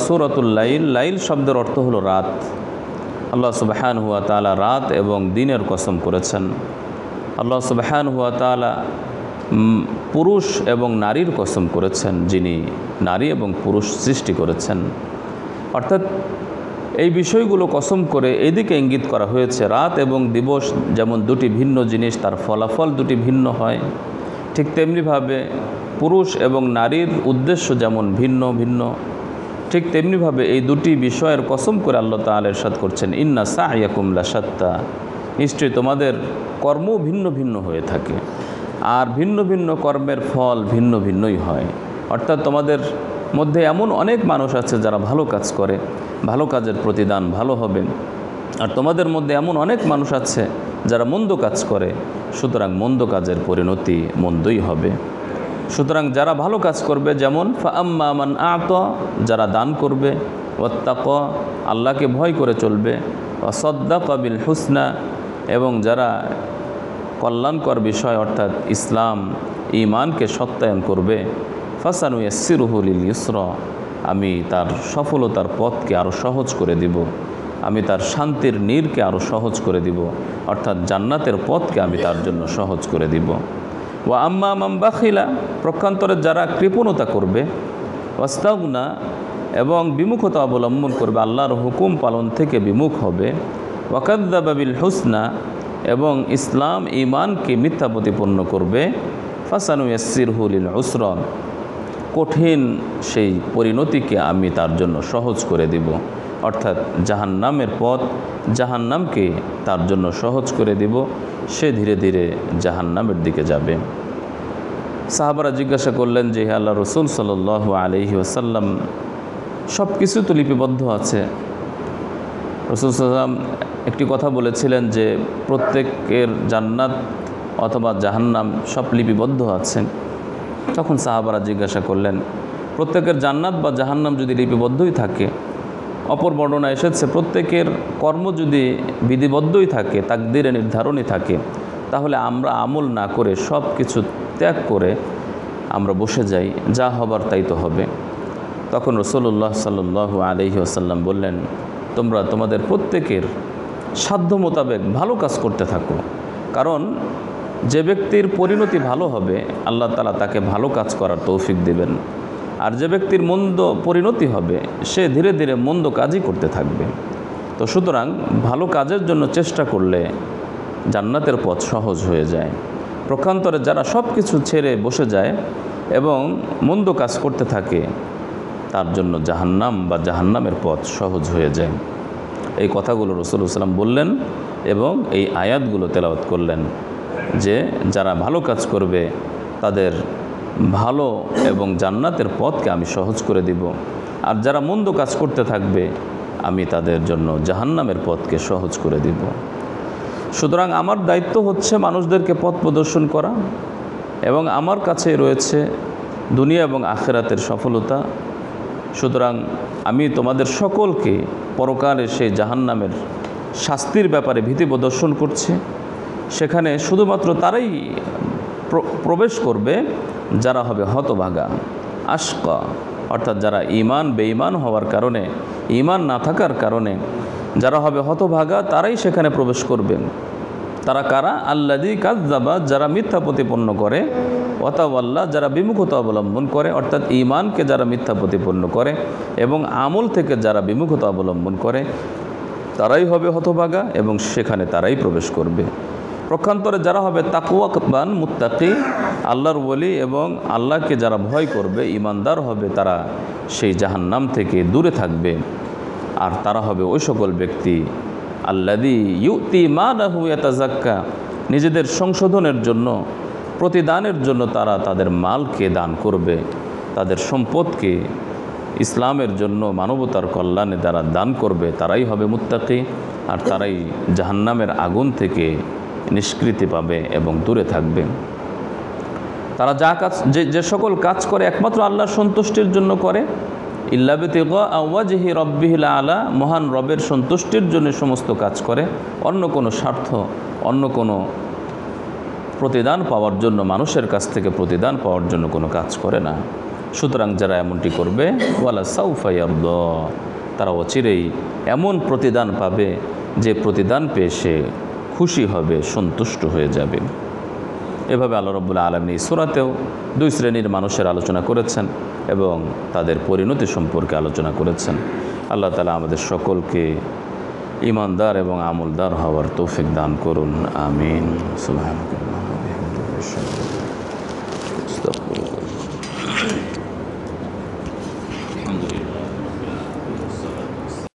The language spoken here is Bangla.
সূরাতুল লাইল। লাইল শব্দের অর্থ হলো রাত। আল্লাহ সুবহানাহু ওয়া তাআলা রাত এবং দিনের কসম করেছেন। আল্লাহ সুবহানাহু ওয়া তাআলা পুরুষ এবং নারীর কসম করেছেন, যিনি নারী এবং পুরুষ সৃষ্টি করেছেন। অর্থাৎ এই বিষয়গুলো কসম করে এদিকে ইঙ্গিত করা হয়েছে রাত এবং দিবস যেমন দুটি ভিন্ন জিনিস, তার ফলাফল দুটি ভিন্ন হয়, ঠিক তেমনিভাবে পুরুষ এবং নারীর উদ্দেশ্য যেমন ভিন্ন ভিন্ন, ঠিক তেমনিভাবে এই দুটি বিষয়ের কসম করে আল্লাহ তাআলা ইরশাদ করছেন, ইন্না সা'য়াকুম লাশাত্তা, নিশ্চয়ই তোমাদের কর্ম ভিন্ন ভিন্ন হয়ে থাকে আর ভিন্ন ভিন্ন কর্মের ফল ভিন্ন ভিন্নই হয়। অর্থাৎ তোমাদের মধ্যে এমন অনেক মানুষ আছে যারা ভালো কাজ করে, ভালো কাজের প্রতিদান ভালো হবে, আর তোমাদের মধ্যে এমন অনেক মানুষ আছে যারা মন্দ কাজ করে, সুতরাং মন্দ কাজের পরিণতি মন্দই হবে। সুতরাং যারা ভালো কাজ করবে, যেমন ফাআম্মা মান আ'তা, যারা দান করবে, ওয়াত্তাকা, আল্লাহকে ভয় করে চলবে, ওয়াসাদ্দাকা বিল হুসনা, এবং যারা কল্যাণকর বিষয় অর্থাৎ ইসলাম ঈমানকে সত্যায়ন করবে, ফাসানুয়াসসিরুহু লিল ইউসরা, আমি তার সফলতার পথকে আরও সহজ করে দিব, আমি তার শান্তির নীড়কে আরও সহজ করে দিব, অর্থাৎ জান্নাতের পথকে আমি তার জন্য সহজ করে দিব। ওয়া আম্মা মান বাখিলা, প্রক্ষান্তরে যারা কৃপণতা করবে, ওয়াস্তাগনা, এবং বিমুখতা অবলম্বন করবে, আল্লাহর হুকুম পালন থেকে বিমুখ হবে, ওয়াকাযযাবা বিল হুসনা, এবং ইসলাম ঈমানকে মিথ্যা প্রতিপন্ন করবে, ফাসানুয়াসসিরহু লিল উসরা, কঠিন সেই পরিণতিকে আমি তার জন্য সহজ করে দিব, অর্থাৎ জাহান্নামের পথ, জাহান্নামকে তার জন্য সহজ করে দিব, সে ধীরে ধীরে জাহান্নামের দিকে যাবে। সাহাবারা জিজ্ঞাসা করলেন যে, হে আল্লাহ রাসূল সাল্লাল্লাহু আলাইহি ওয়াসাল্লাম, সব কিছু তো লিপিবদ্ধ আছে। রাসূল সাল্লাল্লাহু আলাইহি ওয়াসাল্লাম একটি কথা বলেছিলেন যে প্রত্যেকের জান্নাত অথবা জাহান্নাম সব লিপিবদ্ধ আছে। তখন সাহাবারা জিজ্ঞাসা করলেন, প্রত্যেকের জান্নাত বা জাহান্নাম যদি লিপিবদ্ধই থাকে, অপর বর্ণনা এসেছে প্রত্যেকের কর্ম যদি বিধিবদ্ধই থাকে, তাকদীরে নির্ধারণই থাকে, তাহলে আমরা আমল না করে সব কিছু ত্যাগ করে আমরা বসে যাই, যা হবার তাই তো হবে। তখন রাসূলুল্লাহ সাল্লাল্লাহু আলাইহি ওয়াসাল্লাম বললেন, তোমরা তোমাদের প্রত্যেকের সাধ্য মোতাবেক ভালো কাজ করতে থাকো, কারণ যে ব্যক্তির পরিণতি ভালো হবে আল্লাহ তাআলা তাকে ভালো কাজ করার তৌফিক দেবেন, আর যে ব্যক্তির মন্দ পরিণতি হবে সে ধীরে ধীরে মন্দ কাজই করতে থাকবে। তো সুতরাং ভালো কাজের জন্য চেষ্টা করলে জান্নাতের পথ সহজ হয়ে যায়। প্রক্ষান্তরে যারা সব কিছু ছেড়ে বসে যায় এবং মন্দ কাজ করতে থাকে, তার জন্য জাহান্নাম বা জাহান্নামের পথ সহজ হয়ে যায়। এই কথাগুলো রাসূলুল্লাহ সাল্লাল্লাহু আলাইহি ওয়াসাল্লাম বললেন এবং এই আয়াতগুলো তেলাওয়াত করলেন যে যারা ভালো কাজ করবে তাদের ভালো এবং জান্নাতের পথকে আমি সহজ করে দিব, আর যারা মন্দ কাজ করতে থাকবে আমি তাদের জন্য জাহান্নামের পথকে সহজ করে দিব। সুতরাং আমার দায়িত্ব হচ্ছে মানুষদেরকে পথ প্রদর্শন করা, এবং আমার কাছে রয়েছে দুনিয়া এবং আখিরাতের সফলতা। সুতরাং আমি তোমাদের সকলকে পরকালে সেই জাহান্নামের শাস্তির ব্যাপারে ভীতি প্রদর্শন করছি। সেখানে শুধুমাত্র তারাই প্রবেশ করবে যারা হবে হতভাগা, আশকা, অর্থাৎ যারা ঈমান বেঈমান হওয়ার কারণে, ঈমান না থাকার কারণে যারা হবে হতভাগা, তারাই সেখানে প্রবেশ করবেন। তারা কারা? আল্লাযী কাযযাবা, যারা মিথ্যা প্রতিপন্ন করে, ওয়াতাওয়াল্লা, যারা বিমুখতা অবলম্বন করে, অর্থাৎ ঈমানকে যারা মিথ্যা প্রতিপন্ন করে এবং আমল থেকে যারা বিমুখতা অবলম্বন করে, তারাই হবে হতভাগা এবং সেখানে তারাই প্রবেশ করবে। প্রক্ষান্তরে যারা হবে তাকওয়াবান মুত্তাকি, আল্লাহর ওলি এবং আল্লাহকে যারা ভয় করবে, ঈমানদার হবে, তারা সেই জাহান্নাম থেকে দূরে থাকবে। আর তারা হবে ওই সকল ব্যক্তি আল্লাযী ইউতি মালাহু ইয়াতাযাক্কা, নিজেদের সংশোধনের জন্য, প্রতিদানের জন্য তারা তাদের মালকে দান করবে, তাদের সম্পদকে ইসলামের জন্য, মানবতার কল্যাণে যারা দান করবে তারাই হবে মুত্তাকি, আর তারাই জাহান্নামের আগুন থেকে নিষ্কৃতি পাবে এবং দূরে থাকবে। তারা যে সকল কাজ করে একমাত্র আল্লাহর সন্তুষ্টির জন্য করে, ইল্লা বিতিগা ওয়াজহি রাব্বিহিল আলা, মহান রবের সন্তুষ্টির জন্য সমস্ত কাজ করে, অন্য কোনো স্বার্থ, অন্য কোনো প্রতিদান পাওয়ার জন্য, মানুষের কাছ থেকে প্রতিদান পাওয়ার জন্য কোনো কাজ করে না। সুতরাং যারা এমনটি করবে ওয়ালা সাউফা ইয়ারদা, তারা অচিরেই এমন প্রতিদান পাবে যে প্রতিদান পেয়ে সে খুশি হবে, সন্তুষ্ট হয়ে যাবে। এভাবে আল্লাহ রাব্বুল আলামিন এই সূরাতেও দুই শ্রেণীর মানুষের আলোচনা করেছেন এবং তাদের পরিণতি সম্পর্কে আলোচনা করেছেন। আল্লাহ তাআলা আমাদের সকলকে ঈমানদার এবং আমলদার হওয়ার তৌফিক দান করুন। আমিন। সুবহানাল্লাহ।